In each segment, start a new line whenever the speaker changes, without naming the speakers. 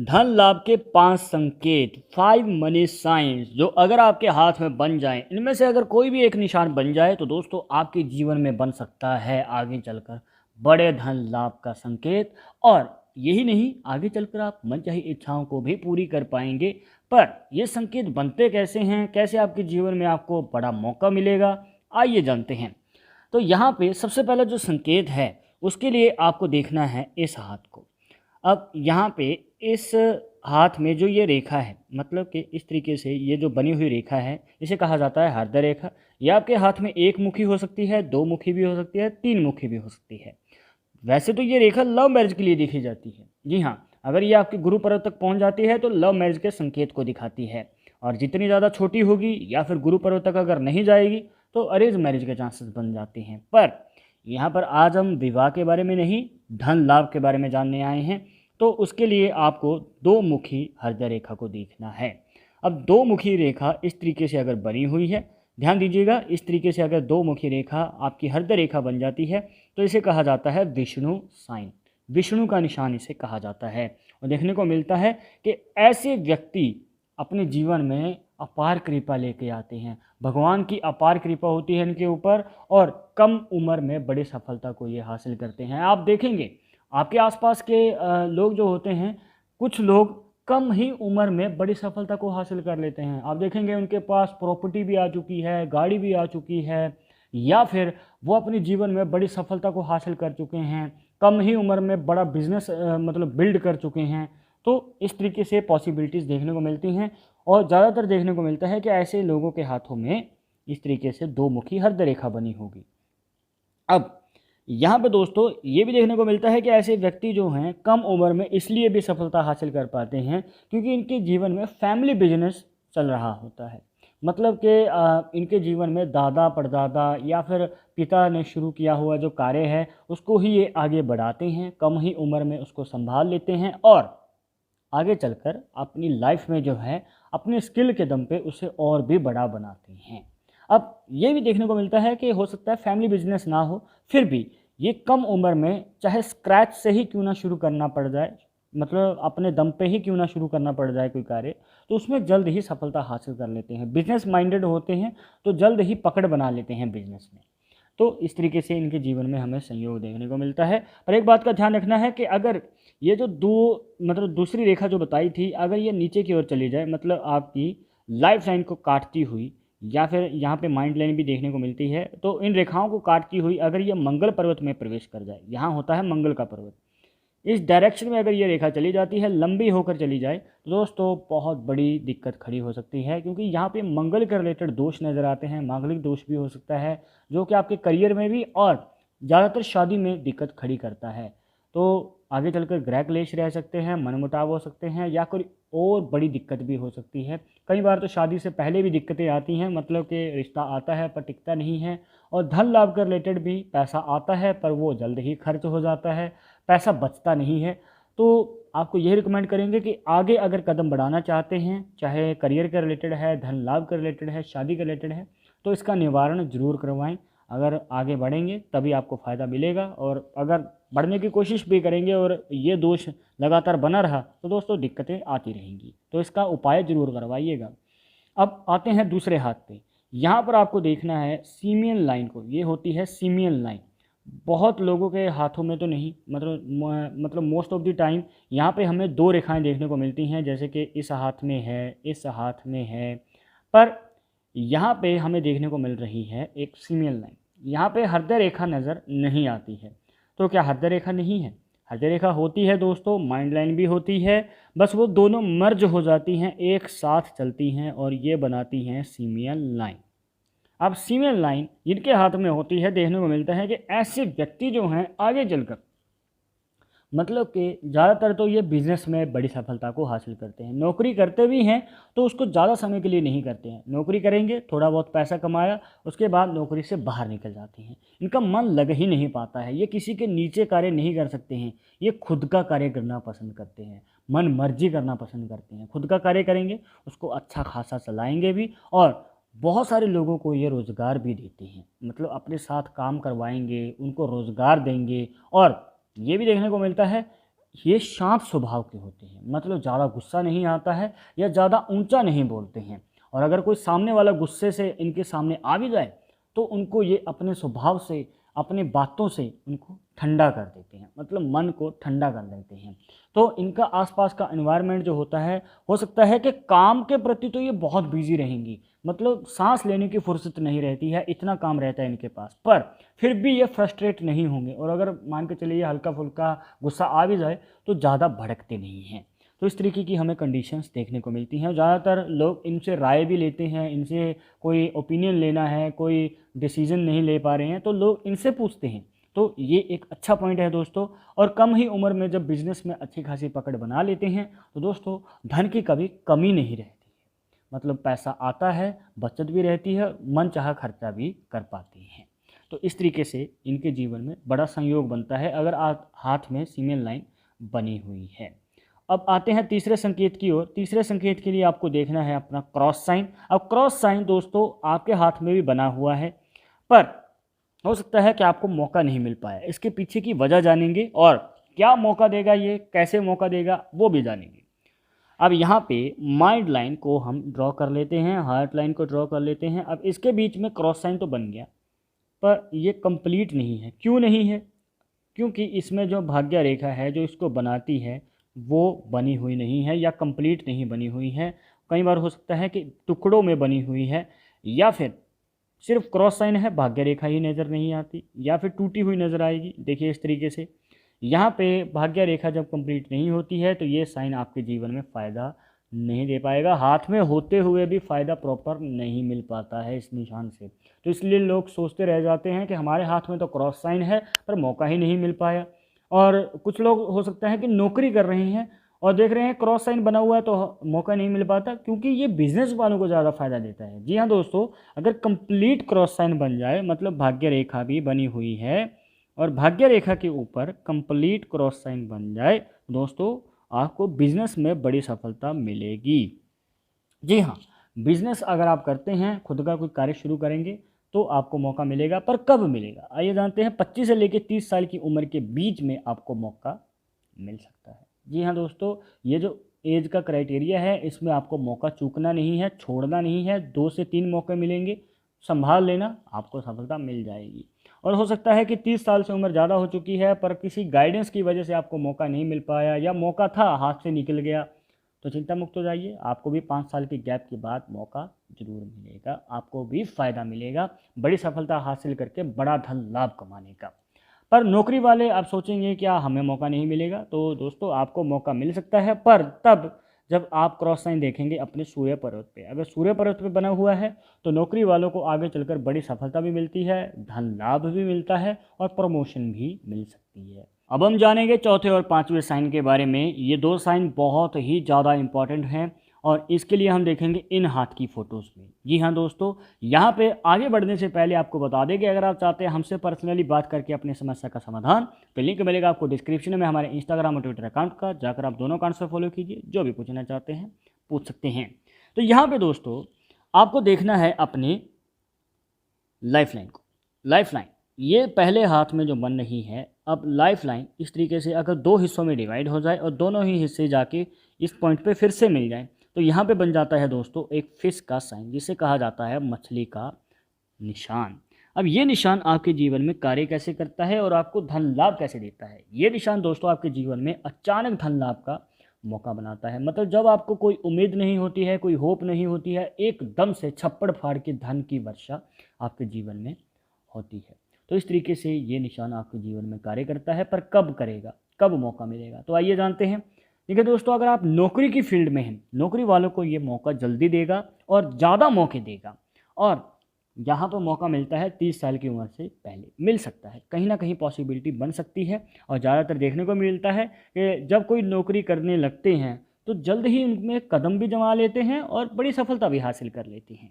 धन लाभ के 5 संकेत, 5 मनी साइंस, जो अगर आपके हाथ में बन जाएं, इनमें से अगर कोई भी एक निशान बन जाए तो दोस्तों आपके जीवन में बन सकता है आगे चलकर बड़े धन लाभ का संकेत। और यही नहीं, आगे चलकर आप मनचाही इच्छाओं को भी पूरी कर पाएंगे। पर ये संकेत बनते कैसे हैं, कैसे आपके जीवन में आपको बड़ा मौका मिलेगा, आइए जानते हैं। तो यहाँ पे सबसे पहला जो संकेत है उसके लिए आपको देखना है इस हाथ को। अब यहाँ पे इस हाथ में जो ये रेखा है, मतलब कि इस तरीके से ये जो बनी हुई रेखा है इसे कहा जाता है हृदय रेखा। ये आपके हाथ में एक मुखी हो सकती है, दो मुखी भी हो सकती है, तीन मुखी भी हो सकती है। वैसे तो ये रेखा लव मैरिज के लिए देखी जाती है। जी हाँ, अगर ये आपके गुरु पर्वत तक पहुँच जाती है तो लव मैरिज के संकेत को दिखाती है। और जितनी ज़्यादा छोटी होगी या फिर गुरु पर्वत तक अगर नहीं जाएगी तो अरेंज मैरिज के चांसेस बन जाते हैं। पर यहाँ पर आज हम विवाह के बारे में नहीं, धन लाभ के बारे में जानने आए हैं। तो उसके लिए आपको दो मुखी हृदय रेखा को देखना है। अब दो मुखी रेखा इस तरीके से अगर बनी हुई है, ध्यान दीजिएगा, इस तरीके से अगर दो मुखी रेखा आपकी हृदय रेखा बन जाती है तो इसे कहा जाता है विष्णु साइन। विष्णु का निशान इसे कहा जाता है। और देखने को मिलता है कि ऐसे व्यक्ति अपने जीवन में अपार कृपा लेके आते हैं। भगवान की अपार कृपा होती है इनके ऊपर और कम उम्र में बड़ी सफलता को ये हासिल करते हैं। आप देखेंगे आपके आसपास के लोग जो होते हैं, कुछ लोग कम ही उम्र में बड़ी सफलता को हासिल कर लेते हैं। आप देखेंगे उनके पास प्रॉपर्टी भी आ चुकी है, गाड़ी भी आ चुकी है, या फिर वो अपने जीवन में बड़ी सफलता को हासिल कर चुके हैं, कम ही उम्र में बड़ा बिजनेस मतलब बिल्ड कर चुके हैं। तो इस तरीके से पॉसिबिलिटीज़ देखने को मिलती हैं। और ज़्यादातर देखने को मिलता है कि ऐसे लोगों के हाथों में इस तरीके से दो मुखी हृदय रेखा बनी होगी। अब यहाँ पे दोस्तों ये भी देखने को मिलता है कि ऐसे व्यक्ति जो हैं कम उम्र में इसलिए भी सफलता हासिल कर पाते हैं क्योंकि इनके जीवन में फैमिली बिजनेस चल रहा होता है। मतलब कि इनके जीवन में दादा परदादा या फिर पिता ने शुरू किया हुआ जो कार्य है उसको ही ये आगे बढ़ाते हैं, कम ही उम्र में उसको संभाल लेते हैं और आगे चलकर अपनी लाइफ में जो है अपने स्किल के दम पे उसे और भी बड़ा बनाते हैं। अब ये भी देखने को मिलता है कि हो सकता है फैमिली बिजनेस ना हो, फिर भी ये कम उम्र में चाहे स्क्रैच से ही क्यों ना शुरू करना पड़ जाए, मतलब अपने दम पे ही क्यों ना शुरू करना पड़ जाए कोई कार्य, तो उसमें जल्द ही सफलता हासिल कर लेते हैं। बिजनेस माइंडेड होते हैं तो जल्द ही पकड़ बना लेते हैं बिजनेस में। तो इस तरीके से इनके जीवन में हमें संयोग देखने को मिलता है। पर एक बात का ध्यान रखना है कि अगर ये जो मतलब दूसरी रेखा जो बताई थी, अगर ये नीचे की ओर चली जाए, मतलब आपकी लाइफ लाइन को काटती हुई, या फिर यहाँ पे माइंड लाइन भी देखने को मिलती है, तो इन रेखाओं को काटती हुई अगर ये मंगल पर्वत में प्रवेश कर जाए, यहाँ होता है मंगल का पर्वत, इस डायरेक्शन में अगर ये रेखा चली जाती है, लंबी होकर चली जाए, तो दोस्तों बहुत बड़ी दिक्कत खड़ी हो सकती है। क्योंकि यहाँ पे मंगल के रिलेटेड दोष नज़र आते हैं, मांगलिक दोष भी हो सकता है जो कि आपके करियर में भी और ज़्यादातर शादी में दिक्कत खड़ी करता है। तो आगे चलकर गृह क्लेश रह सकते हैं, मनमुटाव हो सकते हैं, या कोई और बड़ी दिक्कत भी हो सकती है। कई बार तो शादी से पहले भी दिक्कतें आती हैं, मतलब कि रिश्ता आता है पर टिकता नहीं है। और धन लाभ के रिलेटेड भी पैसा आता है पर वो जल्द ही खर्च हो जाता है, पैसा बचता नहीं है। तो आपको यही रिकमेंड करेंगे कि आगे अगर कदम बढ़ाना चाहते हैं, चाहे करियर के रिलेटेड है, धन लाभ के रिलेटेड है, शादी के रिलेटेड है, तो इसका निवारण ज़रूर करवाएं। अगर आगे बढ़ेंगे तभी आपको फ़ायदा मिलेगा। और अगर बढ़ने की कोशिश भी करेंगे और ये दोष लगातार बना रहा तो दोस्तों दिक्कतें आती रहेंगी। तो इसका उपाय ज़रूर करवाइएगा। अब आते हैं दूसरे हाथ पे। यहाँ पर आपको देखना है सीमियन लाइन को, ये होती है सीमियन लाइन। बहुत लोगों के हाथों में तो नहीं, मतलब मोस्ट ऑफ द टाइम यहाँ पे हमें दो रेखाएं देखने को मिलती हैं, जैसे कि इस हाथ में है, इस हाथ में है। पर यहाँ पे हमें देखने को मिल रही है एक सीमियन लाइन। यहाँ पे हृदय रेखा नज़र नहीं आती है। तो क्या हृदय रेखा नहीं है? हृदय रेखा होती है दोस्तों, माइंड लाइन भी होती है, बस वो दोनों मर्ज हो जाती हैं, एक साथ चलती हैं और ये बनाती हैं सीमियन लाइन। अब सीमियन लाइन जिनके हाथ में होती है, देखने को मिलता है कि ऐसे व्यक्ति जो हैं आगे चलकर, मतलब कि ज़्यादातर तो ये बिज़नेस में बड़ी सफलता को हासिल करते हैं। नौकरी करते भी हैं तो उसको ज़्यादा समय के लिए नहीं करते हैं। नौकरी करेंगे, थोड़ा बहुत पैसा कमाया, उसके बाद नौकरी से बाहर निकल जाते हैं। इनका मन लग ही नहीं पाता है, ये किसी के नीचे कार्य नहीं कर सकते हैं, ये खुद का कार्य करना पसंद करते हैं, मन मर्जी करना पसंद करते हैं। खुद का कार्य करेंगे, उसको अच्छा खासा चलाएँगे भी और बहुत सारे लोगों को ये रोज़गार भी देते हैं। मतलब अपने साथ काम करवाएँगे, उनको रोज़गार देंगे। और ये भी देखने को मिलता है ये शांत स्वभाव के होते हैं, मतलब ज़्यादा गुस्सा नहीं आता है या ज़्यादा ऊंचा नहीं बोलते हैं। और अगर कोई सामने वाला गुस्से से इनके सामने आ भी जाए तो उनको ये अपने स्वभाव से, अपनी बातों से उनको ठंडा कर देते हैं, मतलब मन को ठंडा कर देते हैं। तो इनका आसपास का एनवायरनमेंट जो होता है, हो सकता है कि काम के प्रति तो ये बहुत बिजी रहेंगी, मतलब सांस लेने की फुर्सत नहीं रहती है, इतना काम रहता है इनके पास, पर फिर भी ये फ्रस्ट्रेट नहीं होंगे। और अगर मान के चलिए हल्का फुल्का गुस्सा आ भी जाए तो ज़्यादा भड़कते नहीं हैं। तो इस तरीके की हमें कंडीशंस देखने को मिलती हैं। ज़्यादातर लोग इनसे राय भी लेते हैं, इनसे कोई ओपिनियन लेना है, कोई डिसीजन नहीं ले पा रहे हैं तो लोग इनसे पूछते हैं। तो ये एक अच्छा पॉइंट है दोस्तों। और कम ही उम्र में जब बिज़नेस में अच्छी खासी पकड़ बना लेते हैं तो दोस्तों धन की कभी कमी नहीं रहती है, मतलब पैसा आता है, बचत भी रहती है, मन चाहा खर्चा भी कर पाते हैं। तो इस तरीके से इनके जीवन में बड़ा संयोग बनता है अगर हाथ में सीमेन लाइन बनी हुई है। अब आते हैं तीसरे संकेत की ओर। तीसरे संकेत के लिए आपको देखना है अपना क्रॉस साइन। अब क्रॉस साइन दोस्तों आपके हाथ में भी बना हुआ है, पर हो सकता है कि आपको मौका नहीं मिल पाया। इसके पीछे की वजह जानेंगे और क्या मौका देगा, ये कैसे मौका देगा वो भी जानेंगे। अब यहाँ पे माइंड लाइन को हम ड्रॉ कर लेते हैं, हार्ट लाइन को ड्रॉ कर लेते हैं। अब इसके बीच में क्रॉस साइन तो बन गया, पर ये कंप्लीट नहीं है। क्यों नहीं है? क्योंकि इसमें जो भाग्य रेखा है जो इसको बनाती है वो बनी हुई नहीं है या कंप्लीट नहीं बनी हुई है। कई बार हो सकता है कि टुकड़ों में बनी हुई है, या फिर सिर्फ क्रॉस साइन है, भाग्य रेखा ही नज़र नहीं आती, या फिर टूटी हुई नज़र आएगी। देखिए इस तरीके से यहाँ पे भाग्य रेखा जब कंप्लीट नहीं होती है तो ये साइन आपके जीवन में फ़ायदा नहीं दे पाएगा। हाथ में होते हुए भी फ़ायदा प्रॉपर नहीं मिल पाता है इस निशान से। तो इसलिए लोग सोचते रह जाते हैं कि हमारे हाथ में तो क्रॉस साइन है पर मौका ही नहीं मिल पाया। और कुछ लोग हो सकता है कि नौकरी कर रहे हैं और देख रहे हैं क्रॉस साइन बना हुआ है तो मौका नहीं मिल पाता, क्योंकि ये बिजनेस वालों को ज़्यादा फायदा देता है। जी हाँ दोस्तों, अगर कंप्लीट क्रॉस साइन बन जाए, मतलब भाग्य रेखा भी बनी हुई है और भाग्य रेखा के ऊपर कंप्लीट क्रॉस साइन बन जाए दोस्तों, आपको बिजनेस में बड़ी सफलता मिलेगी। जी हाँ, बिजनेस अगर आप करते हैं, खुद का कोई कार्य शुरू करेंगे तो आपको मौका मिलेगा, पर कब मिलेगा आइए जानते हैं। 25 से लेकर 30 साल की उम्र के बीच में आपको मौका मिल सकता है। जी हाँ दोस्तों, ये जो एज का क्राइटेरिया है इसमें आपको मौका चूकना नहीं है, छोड़ना नहीं है। 2 से 3 मौके मिलेंगे, संभाल लेना, आपको सफलता मिल जाएगी। और हो सकता है कि 30 साल से उम्र ज़्यादा हो चुकी है पर किसी गाइडेंस की वजह से आपको मौका नहीं मिल पाया, या मौका था हाथ से निकल गया, तो चिंता मुक्त हो जाइए। आपको भी 5 साल के गैप के बाद मौका ज़रूर मिलेगा, आपको भी फ़ायदा मिलेगा बड़ी सफलता हासिल करके बड़ा धन लाभ कमाने का। पर नौकरी वाले आप सोचेंगे क्या हमें मौका नहीं मिलेगा, तो दोस्तों आपको मौका मिल सकता है, पर तब जब आप क्रॉस साइन देखेंगे अपने सूर्य पर्वत पे। अगर सूर्य पर्वत पे बना हुआ है तो नौकरी वालों को आगे चलकर बड़ी सफलता भी मिलती है, धन लाभ भी मिलता है और प्रमोशन भी मिल सकती है। अब हम जानेंगे चौथे और पांचवें साइन के बारे में। ये 2 साइन बहुत ही ज़्यादा इंपॉर्टेंट हैं और इसके लिए हम देखेंगे इन हाथ की फ़ोटोज़ में। जी हाँ दोस्तों, यहाँ पे आगे बढ़ने से पहले आपको बता दें कि अगर आप चाहते हैं हमसे पर्सनली बात करके अपनी समस्या का समाधान, तो लिंक मिलेगा आपको डिस्क्रिप्शन में हमारे इंस्टाग्राम और ट्विटर अकाउंट का, जाकर आप दोनों अकाउंट्स पर फॉलो कीजिए, जो भी पूछना चाहते हैं पूछ सकते हैं। तो यहाँ पर दोस्तों आपको देखना है अपने लाइफ लाइन को। लाइफ लाइन ये पहले हाथ में जो बन रही है, अब लाइफ लाइन इस तरीके से अगर 2 हिस्सों में डिवाइड हो जाए और दोनों ही हिस्से जाके इस पॉइंट पे फिर से मिल जाए तो यहाँ पे बन जाता है दोस्तों एक फिश का साइन, जिसे कहा जाता है मछली का निशान। अब ये निशान आपके जीवन में कार्य कैसे करता है और आपको धन लाभ कैसे देता है। ये निशान दोस्तों आपके जीवन में अचानक धन लाभ का मौका बनाता है, मतलब जब आपको कोई उम्मीद नहीं होती है, कोई होप नहीं होती है, एकदम से छप्पड़ फाड़ के धन की वर्षा आपके जीवन में होती है। तो इस तरीके से ये निशान आपके जीवन में कार्य करता है, पर कब करेगा, कब मौका मिलेगा, तो आइए जानते हैं। देखिए दोस्तों, अगर आप नौकरी की फील्ड में हैं, नौकरी वालों को ये मौका जल्दी देगा और ज़्यादा मौके देगा। और यहाँ पर मौका मिलता है 30 साल की उम्र से पहले, मिल सकता है, कहीं ना कहीं पॉसिबिलिटी बन सकती है। और ज़्यादातर देखने को मिलता है कि जब कोई नौकरी करने लगते हैं तो जल्द ही उनमें कदम भी जमा लेते हैं और बड़ी सफलता भी हासिल कर लेते हैं।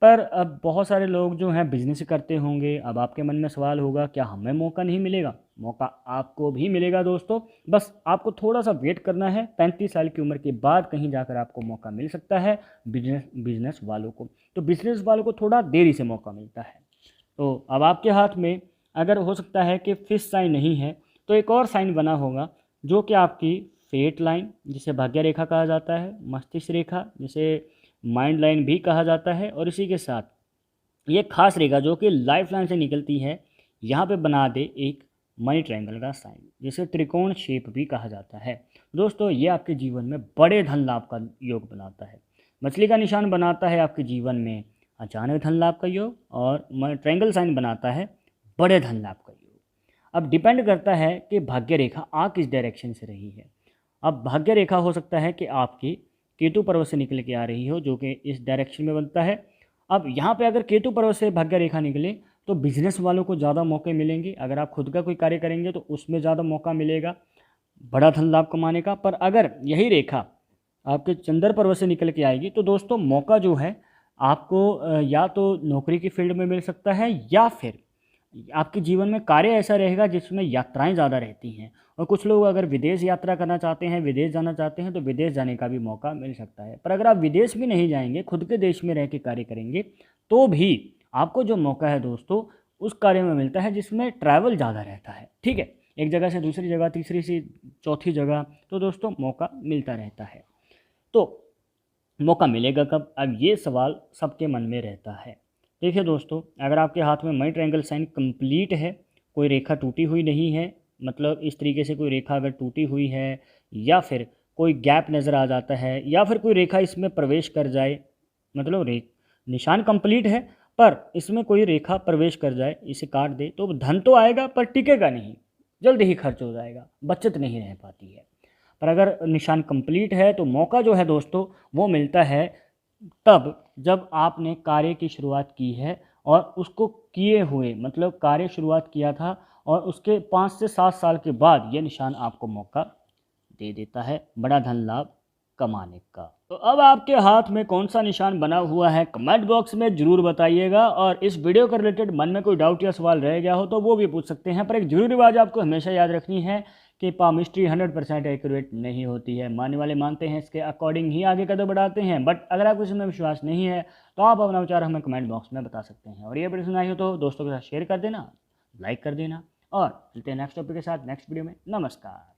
पर अब बहुत सारे लोग जो हैं बिजनेस करते होंगे। अब आपके मन में सवाल होगा क्या हमें मौका नहीं मिलेगा? मौका आपको भी मिलेगा दोस्तों, बस आपको थोड़ा सा वेट करना है। 35 साल की उम्र के बाद कहीं जाकर आपको मौका मिल सकता है बिजनेस वालों को। तो बिजनेस वालों को थोड़ा देरी से मौका मिलता है। तो अब आपके हाथ में अगर हो सकता है कि फिश साइन नहीं है तो एक और साइन बना होगा जो कि आपकी फेट लाइन जिसे भाग्य रेखा कहा जाता है, मस्तिष्क रेखा जिसे माइंड लाइन भी कहा जाता है, और इसी के साथ ये खास रेखा जो कि लाइफ लाइन से निकलती है, यहाँ पे बना दे एक मनी ट्रायंगल का साइन जिसे त्रिकोण शेप भी कहा जाता है। दोस्तों ये आपके जीवन में बड़े धन लाभ का योग बनाता है। मछली का निशान बनाता है आपके जीवन में अचानक धन लाभ का योग, और ट्रायंगल साइन बनाता है बड़े धन लाभ का योग। अब डिपेंड करता है कि भाग्य रेखा आ किस डायरेक्शन से रही है। अब भाग्य रेखा हो सकता है कि आपकी केतु पर्वत से निकल के आ रही हो, जो कि इस डायरेक्शन में बनता है। अब यहाँ पे अगर केतु पर्वत से भाग्य रेखा निकले तो बिजनेस वालों को ज़्यादा मौके मिलेंगे। अगर आप खुद का कोई कार्य करेंगे तो उसमें ज़्यादा मौका मिलेगा बड़ा धन लाभ कमाने का। पर अगर यही रेखा आपके चंद्र पर्वत से निकल के आएगी तो दोस्तों मौका जो है आपको या तो नौकरी की फील्ड में मिल सकता है, या फिर आपके जीवन में कार्य ऐसा रहेगा जिसमें यात्राएं ज़्यादा रहती हैं। और कुछ लोग अगर विदेश यात्रा करना चाहते हैं, विदेश जाना चाहते हैं, तो विदेश जाने का भी मौका मिल सकता है। पर अगर आप विदेश भी नहीं जाएंगे, खुद के देश में रह के कार्य करेंगे, तो भी आपको जो मौका है दोस्तों उस कार्य में मिलता है जिसमें ट्रैवल ज़्यादा रहता है। ठीक है, एक जगह से दूसरी जगह, तीसरी से चौथी जगह, तो दोस्तों मौका मिलता रहता है। तो मौका मिलेगा कब? अब ये सवाल सबके मन में रहता है। देखिए दोस्तों, अगर आपके हाथ में मनी ट्रायंगल साइन कंप्लीट है, कोई रेखा टूटी हुई नहीं है, मतलब इस तरीके से कोई रेखा अगर टूटी हुई है, या फिर कोई गैप नज़र आ जाता है, या फिर कोई रेखा इसमें प्रवेश कर जाए, मतलब निशान कंप्लीट है पर इसमें कोई रेखा प्रवेश कर जाए, इसे काट दे, तो धन तो आएगा पर टिकेगा नहीं, जल्द ही खर्च हो जाएगा, बचत नहीं रह पाती है। पर अगर निशान कंप्लीट है तो मौका जो है दोस्तों वो मिलता है तब जब आपने कार्य की शुरुआत की है, और उसको किए हुए मतलब कार्य शुरुआत किया था और उसके 5 से 7 साल के बाद ये निशान आपको मौका दे देता है बड़ा धन लाभ कमाने का। तो अब आपके हाथ में कौन सा निशान बना हुआ है कमेंट बॉक्स में ज़रूर बताइएगा। और इस वीडियो के रिलेटेड मन में कोई डाउट या सवाल रह गया हो तो वो भी पूछ सकते हैं। पर एक जरूरी बात आपको हमेशा याद रखनी है कि पामिस्ट्री 100% एक्यूरेट नहीं होती है। मानने वाले मानते हैं, इसके अकॉर्डिंग ही आगे कदम बढ़ाते हैं। बट अगर आपको इसमें विश्वास नहीं है तो आप अपना विचार हमें कमेंट बॉक्स में बता सकते हैं। और ये वीडियो सुनाई हो तो दोस्तों के साथ शेयर कर देना, लाइक कर देना, और मिलते हैं नेक्स्ट टॉपिक के साथ नेक्स्ट वीडियो में। नमस्कार।